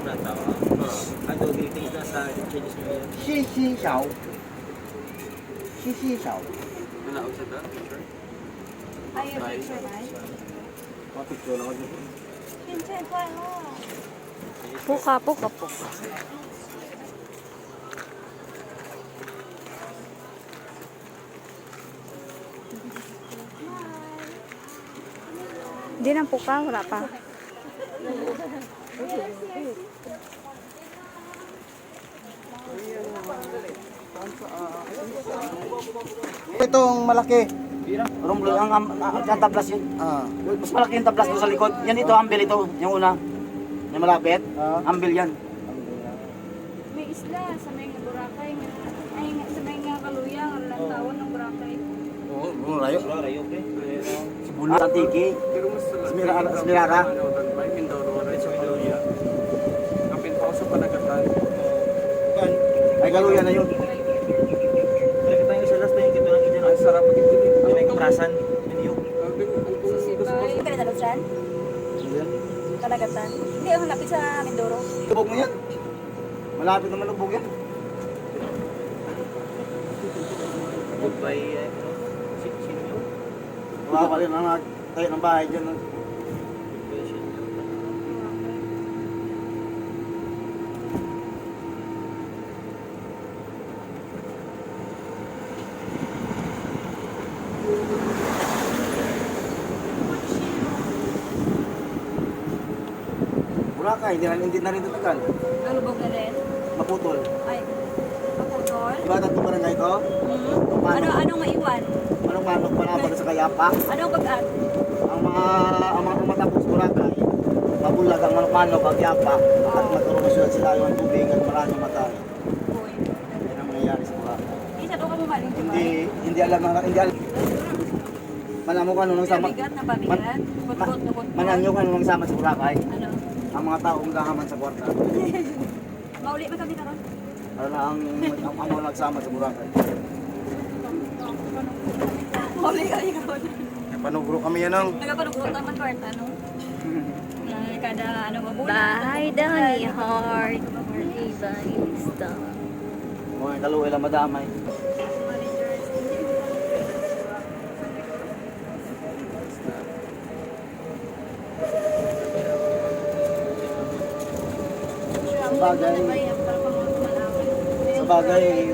那找啊，啊，都给你那啥，这就是没有。稀稀少，稀稀少。 Wala ako sa ta, picture. Ayaw, picture ba? Mapicture lang ako dito. Pinsan ko, oh. Puka, puka, puka. Hindi na puka, wala pa. Itong malaki. Rumble, ang tablas yun. Mas malaki yung tablas doon sa likod. Yan ito, ambil ito. Yung una. Yung malapit. Ambil yan. May isla sa may Boracay. Ay, sa may Kaluyang, ang lantawan ng Boracay. Oo, layo. Rayo, okay. Si Bulo, Antiki. Smirara. May Mindoro, right sa Kaluya. Kapit pa ako sa Panagatan. Ay, Galuya na yun. Balik tayo sa last time, kito lang ito. Ang sarap pag-ibig. Ang may kaprasan. Minyo. Sisibay. Hindi ka na talapsan? Kalagatan. Hindi, ang lapit sa Mindoro. Lubog mo yan. Malapit naman lubog yan. Goodbye, Sinyo. Wala pa rin ang tayo ng bahay dyan. Goodbye, Sinyo. Boracay, hindi na rin tatagal. Lulubog na rin. Maputol. Ay, maputol. Diba tatlo barangay ko? Anong maiwan? Anong manok panabalo sa Kayapa? Anong pag-at? Ang mga matapos Boracay, mabulag ang manok ang Kayapa at magkaroon sila yung tubig at maraming matay. Uy. Yan ang mangyayari sa Boracay. Isa doon ka bumaling, di ba? Hindi alam. Manamo ka nung sama. Bigat na pabigat. Kutkot na kutkot. Mananyo ka nung sama sa Boracay. Ano? Ang mga taong gahaman sa kwarta. Mauli ba kami karon? Ano na ang mga nagsama sa Boracay. Mauli kami karon. Panugro kami yan ang. Nagapanugurot naman kwarta, no? Kada ano mabulan. Bahay daw ni Heart. Evangelista. Mga kaluwi lang madamay. Sa bagay,